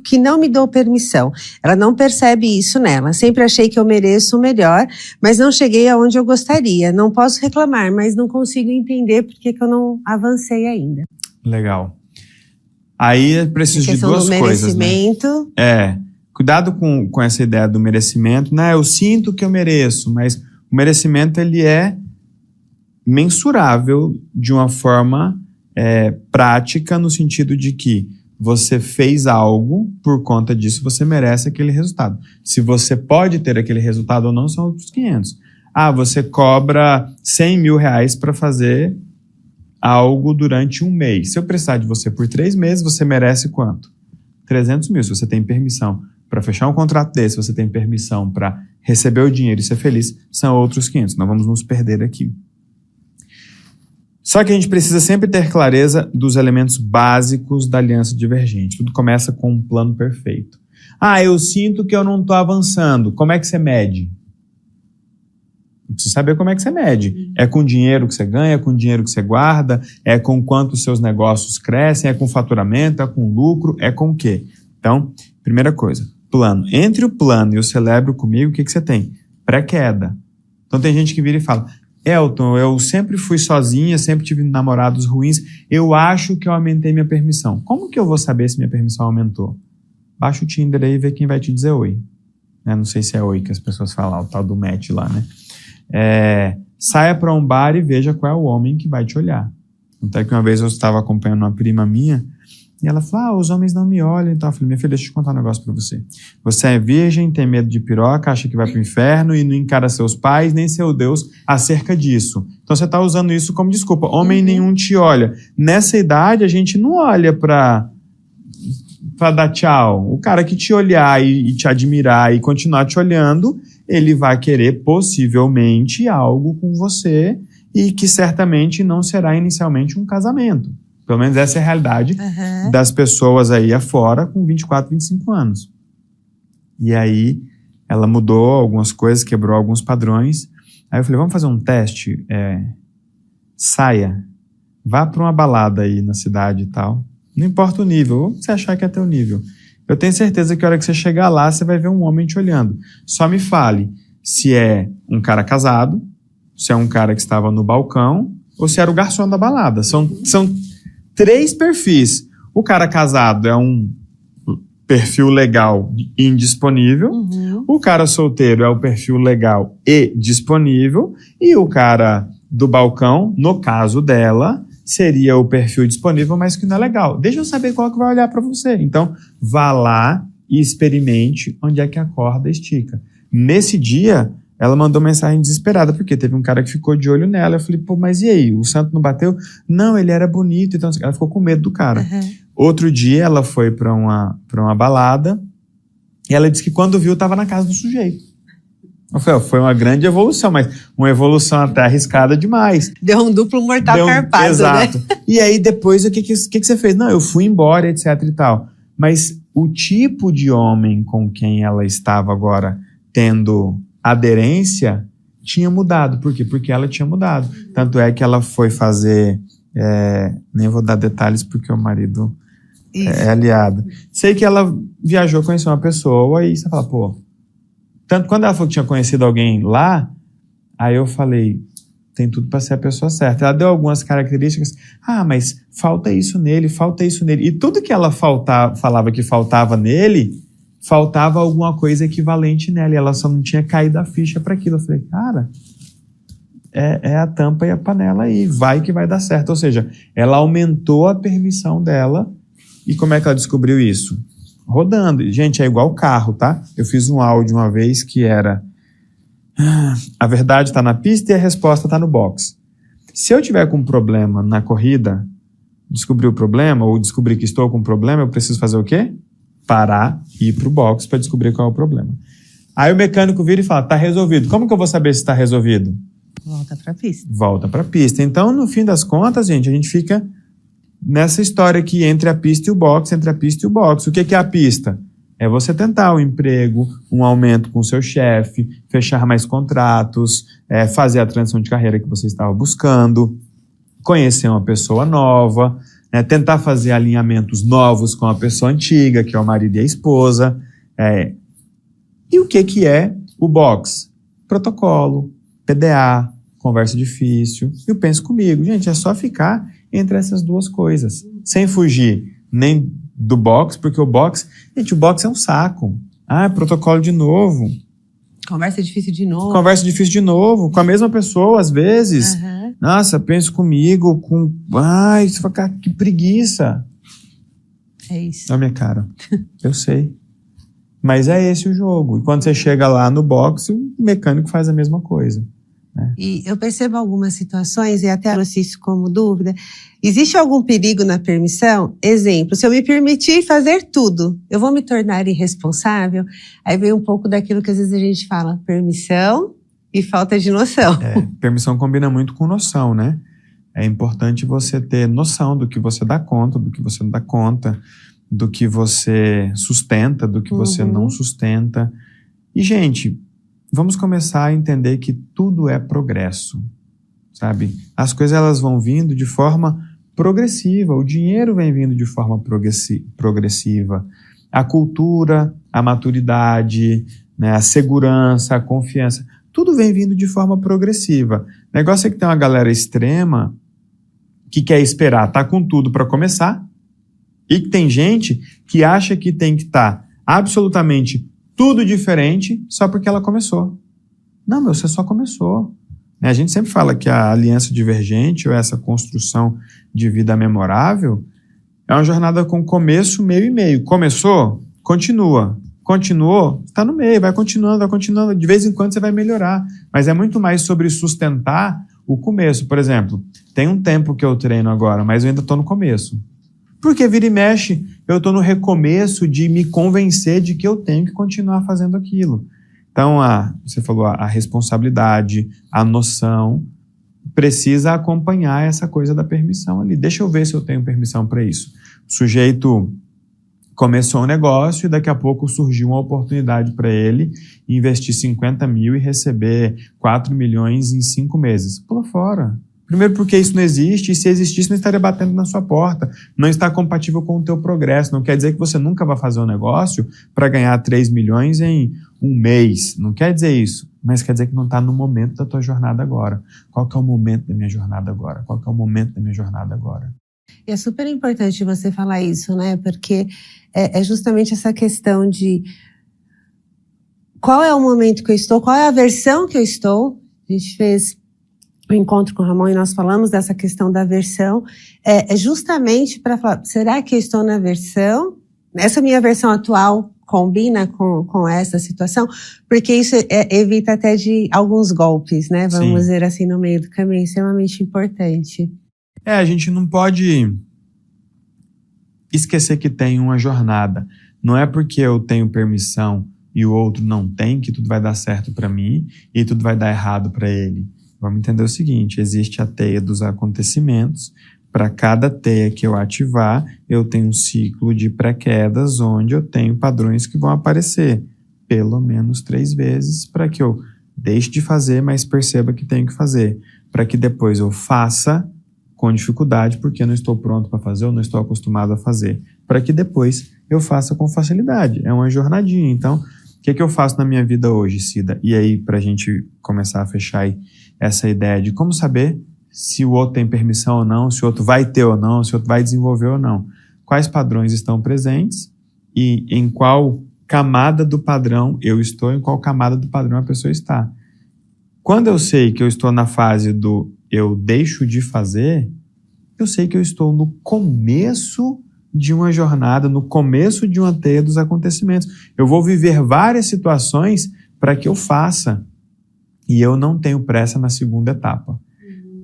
Speaker 1: que não me dou permissão? Ela não percebe isso nela. Sempre achei que eu mereço o melhor, mas não cheguei aonde eu gostaria. Não posso reclamar, mas não consigo entender por que eu não avancei ainda.
Speaker 2: Legal. Aí é preciso de duas coisas, né? Cuidado com essa ideia do merecimento, né? Eu sinto que eu mereço, mas o merecimento ele é mensurável de uma forma prática, no sentido de que você fez algo, por conta disso você merece aquele resultado. Se você pode ter aquele resultado ou não, são outros 500. Você cobra 100 mil reais para fazer algo durante um mês. Se eu precisar de você por 3 meses, você merece quanto? 300 mil. Se você tem permissão para fechar um contrato desse, você tem permissão para receber o dinheiro e ser feliz, são outros 500. Nós vamos nos perder aqui. Só que a gente precisa sempre ter clareza dos elementos básicos da aliança divergente. Tudo começa com um plano perfeito. Eu sinto que eu não estou avançando. Como é que você mede? Precisa saber como é que você mede. É com dinheiro que você ganha, é com dinheiro que você guarda, é com quanto os seus negócios crescem, é com faturamento, é com lucro, é com o quê? Então, primeira coisa, plano. Entre o plano e o celebro comigo, o que você tem? Pré-queda. Então tem gente que vira e fala, Elton, eu sempre fui sozinha, sempre tive namorados ruins, eu acho que eu aumentei minha permissão. Como que eu vou saber se minha permissão aumentou? Baixa o Tinder aí e vê quem vai te dizer oi. Não sei se é oi que as pessoas falam, o tal do match lá, né? Saia para um bar e veja qual é o homem que vai te olhar. Até que uma vez eu estava acompanhando uma prima minha e ela falou, os homens não me olham. Então eu falei, minha filha, deixa eu contar um negócio para você. Você é virgem, tem medo de piroca, acha que vai pro inferno e não encara seus pais nem seu Deus acerca disso. Então você está usando isso como desculpa. Homem nenhum te olha. Nessa idade a gente não olha para dar tchau. O cara que te olhar e te admirar e continuar te olhando, ele vai querer possivelmente algo com você e que certamente não será inicialmente um casamento. Pelo menos essa é a realidade das pessoas aí afora com 24, 25 anos. E aí ela mudou algumas coisas, quebrou alguns padrões. Aí eu falei, vamos fazer um teste? Saia, vá para uma balada aí na cidade e tal. Não importa o nível, ou você achar que é teu nível. Eu tenho certeza que a hora que você chegar lá, você vai ver um homem te olhando. Só me fale se é um cara casado, se é um cara que estava no balcão, ou se era o garçom da balada. São 3 perfis. O cara casado é um perfil legal e indisponível. O cara solteiro é o perfil legal e disponível. E o cara do balcão, no caso dela, seria o perfil disponível, mas que não é legal. Deixa eu saber qual que vai olhar para você. Então, vá lá e experimente onde é que a corda estica. Nesse dia, ela mandou mensagem desesperada, porque teve um cara que ficou de olho nela. Eu falei, mas e aí? O santo não bateu? Não, ele era bonito. Então, ela ficou com medo do cara. Outro dia, ela foi para uma balada e ela disse que quando viu, estava na casa do sujeito. Eu falei, foi uma grande evolução, mas uma evolução até arriscada demais.
Speaker 1: Deu um duplo mortal carpado,
Speaker 2: exato.
Speaker 1: Né?
Speaker 2: E aí depois, o que você fez? Não, eu fui embora, etc e tal. Mas o tipo de homem com quem ela estava agora tendo aderência tinha mudado. Por quê? Porque ela tinha mudado. Tanto é que ela foi fazer... nem vou dar detalhes porque o marido é aliado. Sei que ela viajou, conheceu uma pessoa e você fala, tanto quando ela falou que tinha conhecido alguém lá, aí eu falei, tem tudo para ser a pessoa certa. Ela deu algumas características, mas falta isso nele, falta isso nele. E tudo que ela falava que faltava nele, faltava alguma coisa equivalente nela. E ela só não tinha caído a ficha para aquilo. Eu falei, cara, é a tampa e a panela aí, vai que vai dar certo. Ou seja, ela aumentou a permissão dela. E como é que ela descobriu isso? Rodando. Gente, é igual carro, tá? Eu fiz um áudio uma vez que era a verdade está na pista e a resposta está no box. Se eu tiver com um problema na corrida, descobrir o problema ou descobrir que estou com um problema, eu preciso fazer o quê? Parar e ir pro box para descobrir qual é o problema. Aí o mecânico vira e fala, tá resolvido. Como que eu vou saber se está resolvido?
Speaker 1: Volta pra pista.
Speaker 2: Volta pra pista. Então, no fim das contas, gente, a gente fica nessa história aqui entre a pista e o box, entre a pista e o box. O que é a pista? É você tentar um emprego, um aumento com o seu chefe, fechar mais contratos, fazer a transição de carreira que você estava buscando, conhecer uma pessoa nova, tentar fazer alinhamentos novos com a pessoa antiga, que é o marido e a esposa. E o que é o box? Protocolo, PDA, conversa difícil. E o penso comigo. Gente, é só ficar entre essas duas coisas, sem fugir nem do box, porque o box é um saco. Protocolo de novo.
Speaker 1: Conversa difícil de novo.
Speaker 2: Conversa difícil de novo, com a mesma pessoa, às vezes. Nossa, penso comigo, isso vai ficar, que preguiça.
Speaker 1: É isso.
Speaker 2: Olha a minha cara. Eu sei. Mas é esse o jogo. E quando você chega lá no box, o mecânico faz a mesma coisa. né?
Speaker 1: E eu percebo algumas situações, e até trouxe isso como dúvida, existe algum perigo na permissão? Exemplo, se eu me permitir fazer tudo, eu vou me tornar irresponsável? Aí vem um pouco daquilo que às vezes a gente fala, permissão e falta de noção.
Speaker 2: Permissão combina muito com noção, né? É importante você ter noção do que você dá conta, do que você não dá conta, do que você sustenta, do que você não sustenta. E, gente, vamos começar a entender que tudo é progresso, sabe? As coisas elas vão vindo de forma progressiva, o dinheiro vem vindo de forma progressiva. A cultura, a maturidade, né, a segurança, a confiança, tudo vem vindo de forma progressiva. O negócio é que tem uma galera extrema que quer esperar, tá com tudo para começar, e que tem gente que acha que tem que estar absolutamente tudo diferente só porque ela começou. Não, você só começou. A gente sempre fala que a aliança divergente, ou essa construção de vida memorável, é uma jornada com começo, meio e meio. Começou? Continua. Continuou? Está no meio, vai continuando. De vez em quando você vai melhorar. Mas é muito mais sobre sustentar o começo. Por exemplo, tem um tempo que eu treino agora, mas eu ainda estou no começo. Porque vira e mexe, eu estou no recomeço de me convencer de que eu tenho que continuar fazendo aquilo. Então, você falou, a responsabilidade, a noção, precisa acompanhar essa coisa da permissão ali. Deixa eu ver se eu tenho permissão para isso. O sujeito começou um negócio e daqui a pouco surgiu uma oportunidade para ele investir 50 mil e receber 4 milhões em 5 meses. Pula fora. Primeiro porque isso não existe, e se existisse não estaria batendo na sua porta. Não está compatível com o teu progresso. Não quer dizer que você nunca vai fazer um negócio para ganhar 3 milhões em um mês. Não quer dizer isso. Mas quer dizer que não está no momento da tua jornada agora. Qual que é o momento da minha jornada agora? Qual que é o momento da minha jornada agora?
Speaker 1: E é super importante você falar isso, né? Porque é justamente essa questão de qual é o momento que eu estou, qual é a versão que eu estou. A gente fez o encontro com o Ramon e nós falamos dessa questão da versão. É justamente para falar, será que eu estou na versão? Essa minha versão atual combina com essa situação? Porque isso evita até de alguns golpes, né? Vamos dizer assim, no meio do caminho. Extremamente importante.
Speaker 2: A gente não pode esquecer que tem uma jornada. Não é porque eu tenho permissão e o outro não tem que tudo vai dar certo para mim e tudo vai dar errado para ele. Vamos entender o seguinte, existe a teia dos acontecimentos. Para cada teia que eu ativar, eu tenho um ciclo de pré-quedas onde eu tenho padrões que vão aparecer pelo menos 3 vezes para que eu deixe de fazer, mas perceba que tenho que fazer. Para que depois eu faça com dificuldade porque eu não estou pronto para fazer ou não estou acostumado a fazer. Para que depois eu faça com facilidade. É uma jornadinha. Então, o que eu faço na minha vida hoje, Cida? E aí, para a gente começar a fechar aí essa ideia de como saber se o outro tem permissão ou não, se o outro vai ter ou não, se o outro vai desenvolver ou não. Quais padrões estão presentes e em qual camada do padrão eu estou, em qual camada do padrão a pessoa está. Quando eu sei que eu estou na fase do eu deixo de fazer, eu sei que eu estou no começo de uma jornada, no começo de uma teia dos acontecimentos. Eu vou viver várias situações para que eu faça. E eu não tenho pressa na segunda etapa.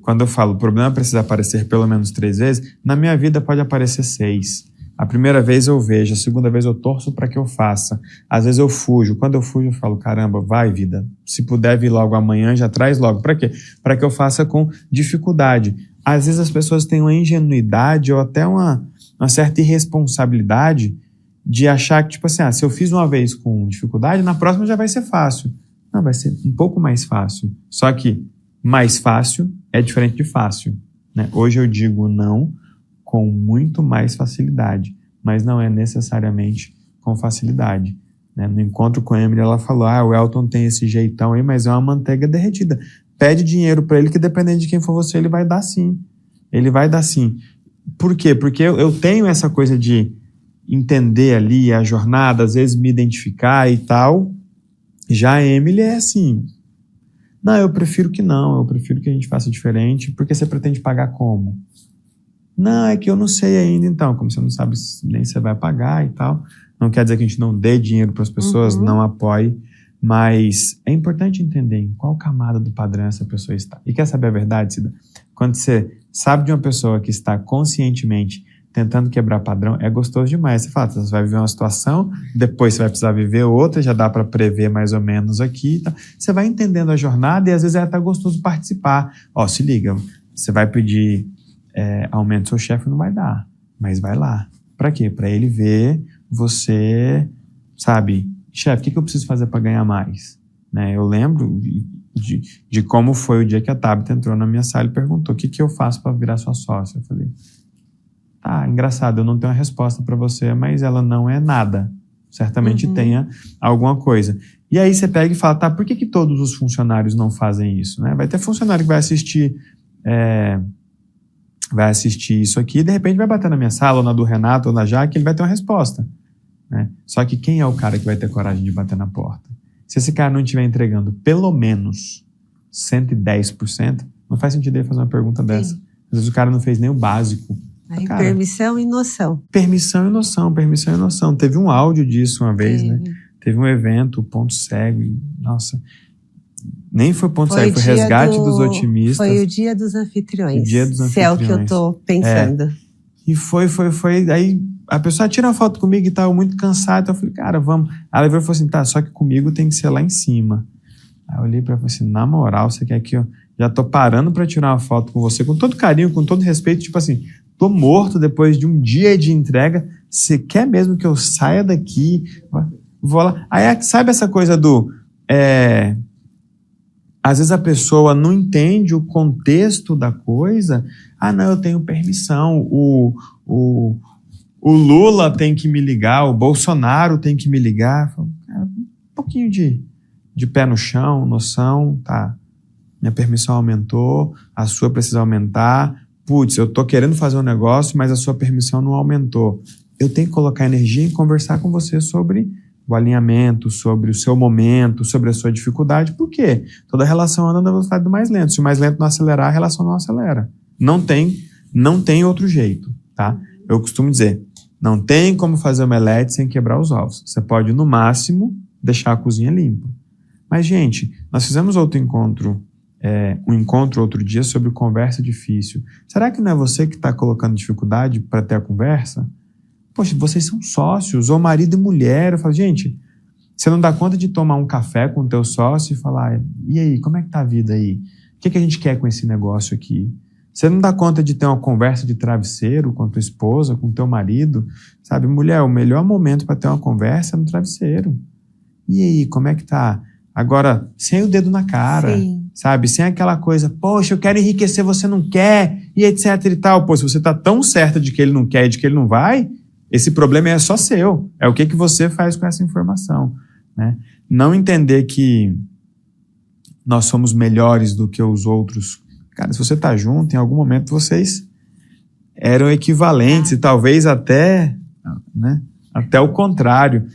Speaker 2: Quando eu falo, o problema precisa aparecer pelo menos 3 vezes, na minha vida pode aparecer 6. A primeira vez eu vejo, a segunda vez eu torço para que eu faça. Às vezes eu fujo. Quando eu fujo, eu falo, caramba, vai vida. Se puder vir logo amanhã, já traz logo. Para quê? Para que eu faça com dificuldade. Às vezes as pessoas têm uma ingenuidade ou até uma certa irresponsabilidade de achar que, tipo assim, se eu fiz uma vez com dificuldade, na próxima já vai ser fácil. Não, vai ser um pouco mais fácil. Só que mais fácil é diferente de fácil, né? Hoje eu digo não com muito mais facilidade, mas não é necessariamente com facilidade, né? No encontro com a Emily, ela falou, o Elton tem esse jeitão aí, mas é uma manteiga derretida. Pede dinheiro para ele que dependendo de quem for você, ele vai dar sim. Ele vai dar sim. Por quê? Porque eu tenho essa coisa de entender ali a jornada, às vezes me identificar e tal. Já a Emily é assim, não, eu prefiro que não, eu prefiro que a gente faça diferente, porque você pretende pagar como? Não, é que eu não sei ainda, então, como você não sabe nem se você vai pagar e tal, não quer dizer que a gente não dê dinheiro para as pessoas, não apoie, Mas é importante entender em qual camada do padrão essa pessoa está. E quer saber a verdade, Cida? Quando você sabe de uma pessoa que está conscientemente tentando quebrar padrão, é gostoso demais. Você fala, você vai viver uma situação, depois você vai precisar viver outra, já dá para prever mais ou menos aqui. Tá? Você vai entendendo a jornada e às vezes é até gostoso participar. Ó, se liga, você vai pedir aumento do seu chefe, não vai dar, mas vai lá. Para quê? Para ele ver você, sabe, chefe, o que eu preciso fazer para ganhar mais? Né? Eu lembro de como foi o dia que a Tabita entrou na minha sala e perguntou, o que eu faço para virar sua sócia? Eu falei, engraçado, eu não tenho uma resposta para você, mas ela não é nada. Certamente tenha alguma coisa. E aí você pega e fala, tá, por que todos os funcionários não fazem isso? Né? Vai ter funcionário que vai assistir isso aqui e de repente vai bater na minha sala, ou na do Renato, ou na Jaque, ele vai ter uma resposta. Né? Só que quem é o cara que vai ter coragem de bater na porta? Se esse cara não estiver entregando pelo menos 110%, não faz sentido ele fazer uma pergunta dessa. Às vezes o cara não fez nem o básico.
Speaker 1: Aí, cara, permissão e noção.
Speaker 2: Permissão e noção, permissão e noção. Teve um áudio disso uma vez, né? Teve um evento, Ponto Cego, e, nossa, nem foi Ponto Cego, foi Resgate dos Otimistas.
Speaker 1: Foi o Dia dos Anfitriões.
Speaker 2: O Dia dos Anfitriões.
Speaker 1: Se é o que eu tô pensando.
Speaker 2: E foi, aí a pessoa tira uma foto comigo e tava muito cansada, então eu falei, cara, vamos. Aí ela veio e falou assim, tá, só que comigo tem que ser lá em cima. Aí eu olhei pra ela e falei assim, na moral, você quer que eu já tô parando pra tirar uma foto com você, com todo carinho, com todo respeito, tipo assim, tô morto depois de um dia de entrega. Você quer mesmo que eu saia daqui? Vou lá. Aí sabe essa coisa do... às vezes a pessoa não entende o contexto da coisa. Não, eu tenho permissão. O Lula tem que me ligar, o Bolsonaro tem que me ligar. Falo, cara, um pouquinho de pé no chão, noção, tá. Minha permissão aumentou, a sua precisa aumentar. Putz, eu tô querendo fazer um negócio, mas a sua permissão não aumentou. Eu tenho que colocar energia em conversar com você sobre o alinhamento, sobre o seu momento, sobre a sua dificuldade. Por quê? Toda relação anda na velocidade do mais lento. Se o mais lento não acelerar, a relação não acelera. Não tem outro jeito, tá? Eu costumo dizer, não tem como fazer omelete sem quebrar os ovos. Você pode, no máximo, deixar a cozinha limpa. Mas, gente, nós fizemos outro encontro, um encontro outro dia sobre conversa difícil. Será que não é você que está colocando dificuldade para ter a conversa? Poxa, vocês são sócios, ou marido e mulher. Eu falo, gente, você não dá conta de tomar um café com o teu sócio e falar, e aí, como é que tá a vida aí? O que a gente quer com esse negócio aqui? Você não dá conta de ter uma conversa de travesseiro com a tua esposa, com o teu marido? Sabe, mulher, o melhor momento para ter uma conversa é no travesseiro. E aí, como é que tá? Agora, sem o dedo na cara. Sim. Sabe, sem aquela coisa, poxa, eu quero enriquecer, você não quer, e etc e tal. Pô, se você tá tão certa de que ele não quer e de que ele não vai, esse problema é só seu. É o que você faz com essa informação, né? Não entender que nós somos melhores do que os outros. Cara, se você tá junto, em algum momento vocês eram equivalentes e talvez até, né, até o contrário.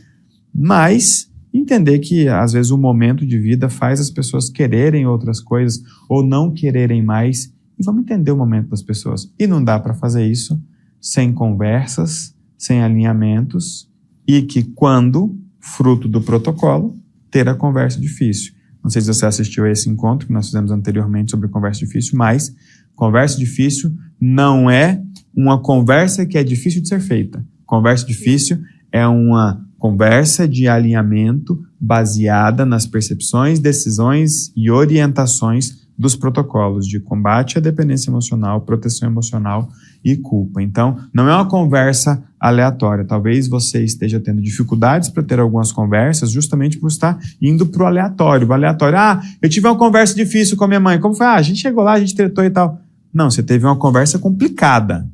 Speaker 2: Mas entender que, às vezes, o momento de vida faz as pessoas quererem outras coisas ou não quererem mais. E vamos entender o momento das pessoas. E não dá para fazer isso sem conversas, sem alinhamentos, e que quando, fruto do protocolo, ter a conversa difícil. Não sei se você assistiu a esse encontro que nós fizemos anteriormente sobre conversa difícil, mas conversa difícil não é uma conversa que é difícil de ser feita. Conversa difícil é uma conversa de alinhamento baseada nas percepções, decisões e orientações dos protocolos de combate à dependência emocional, proteção emocional e culpa. Então, não é uma conversa aleatória. Talvez você esteja tendo dificuldades para ter algumas conversas justamente por estar indo para o aleatório. O aleatório, eu tive uma conversa difícil com a minha mãe. Como foi? A gente chegou lá, a gente tretou e tal. Não, você teve uma conversa complicada.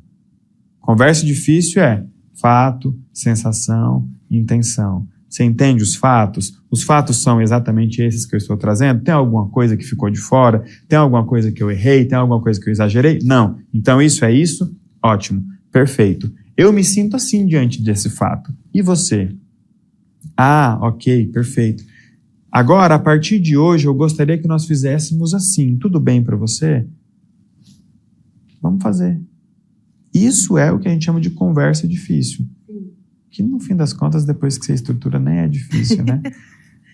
Speaker 2: Conversa difícil é fato, sensação, intenção. Você entende os fatos? Os fatos são exatamente esses que eu estou trazendo? Tem alguma coisa que ficou de fora? Tem alguma coisa que eu errei? Tem alguma coisa que eu exagerei? Não. Então isso é isso? Ótimo. Perfeito. Eu me sinto assim diante desse fato. E você? Ok, perfeito. Agora, a partir de hoje, eu gostaria que nós fizéssemos assim. Tudo bem para você? Vamos fazer. Isso é o que a gente chama de conversa difícil. Que no fim das contas, depois que você estrutura, nem é difícil, né?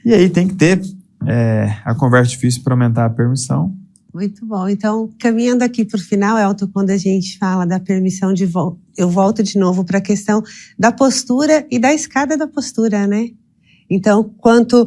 Speaker 2: E aí tem que ter a conversa difícil para aumentar a permissão.
Speaker 1: Muito bom. Então, caminhando aqui para o final, Elton, quando a gente fala da permissão de volta, eu volto de novo para a questão da postura e da escada da postura, né? Então, quanto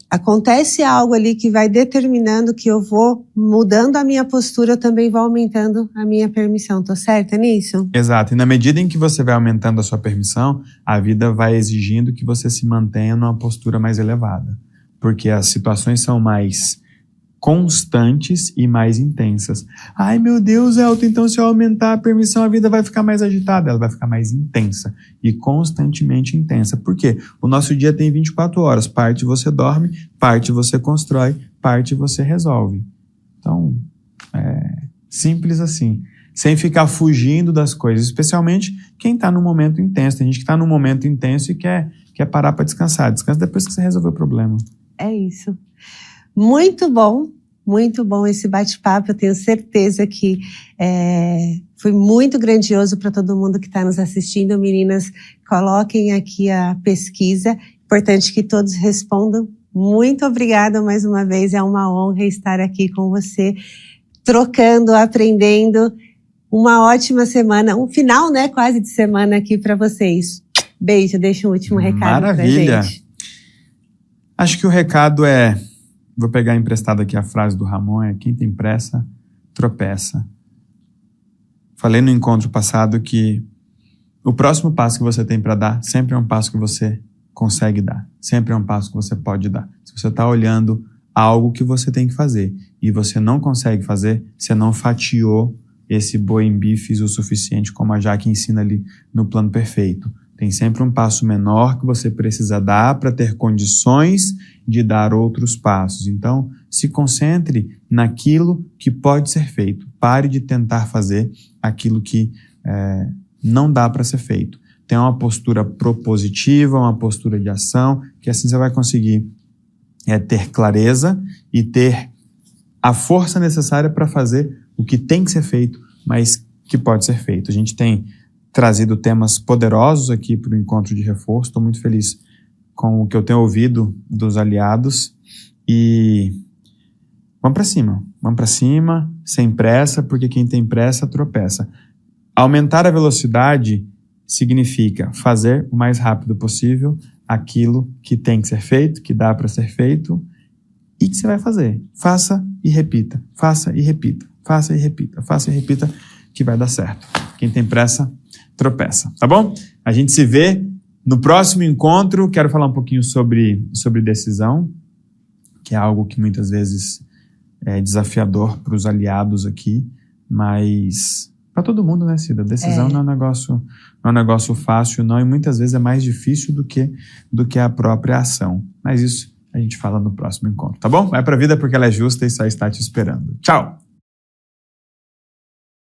Speaker 1: acontece algo ali que vai determinando que eu vou mudando a minha postura, eu também vou aumentando a minha permissão. Tô certa nisso?
Speaker 2: Exato. E na medida em que você vai aumentando a sua permissão, a vida vai exigindo que você se mantenha numa postura mais elevada. Porque as situações são mais constantes e mais intensas. Ai, meu Deus, Elton, então se eu aumentar a permissão, a vida vai ficar mais agitada. Ela vai ficar mais intensa e constantemente intensa. Por quê? O nosso dia tem 24 horas. Parte você dorme, parte você constrói, parte você resolve. Então, simples assim. Sem ficar fugindo das coisas, especialmente quem está num momento intenso. Tem gente que está num momento intenso e quer parar para descansar. Descansa depois que você resolveu o problema.
Speaker 1: É isso. Muito bom esse bate-papo. Eu tenho certeza que foi muito grandioso para todo mundo que está nos assistindo. Meninas, coloquem aqui a pesquisa. Importante que todos respondam. Muito obrigada mais uma vez. É uma honra estar aqui com você, trocando, aprendendo. Uma ótima semana, um final, né, quase de semana aqui para vocês. Beijo, deixa um último recado pra gente.
Speaker 2: Maravilha. Acho que o recado vou pegar emprestado aqui a frase do Ramon, quem tem pressa, tropeça. Falei no encontro passado que o próximo passo que você tem para dar sempre é um passo que você consegue dar. Sempre é um passo que você pode dar. Se você está olhando algo que você tem que fazer e você não consegue fazer, você não fatiou esse boi em bifes o suficiente, como a Jaque ensina ali no plano perfeito. Tem sempre um passo menor que você precisa dar para ter condições de dar outros passos. Então, se concentre naquilo que pode ser feito. Pare de tentar fazer aquilo que não dá para ser feito. Tenha uma postura propositiva, uma postura de ação, que assim você vai conseguir ter clareza e ter a força necessária para fazer o que tem que ser feito, mas que pode ser feito. A gente tem trazido temas poderosos aqui para o encontro de reforço. Estou muito feliz com o que eu tenho ouvido dos aliados e vamos para cima, sem pressa, porque quem tem pressa tropeça. Aumentar a velocidade significa fazer o mais rápido possível aquilo que tem que ser feito, que dá para ser feito e que você vai fazer. Faça e repita, faça e repita, faça e repita, faça e repita, que vai dar certo. Quem tem pressa tropeça, tá bom? A gente se vê no próximo encontro. Quero falar um pouquinho sobre decisão, que é algo que muitas vezes é desafiador para os aliados aqui, mas para todo mundo, né, Cida? Decisão não é um negócio fácil, não, e muitas vezes é mais difícil do que a própria ação. Mas isso a gente fala no próximo encontro, tá bom? Vai pra vida porque ela é justa e só está te esperando. Tchau!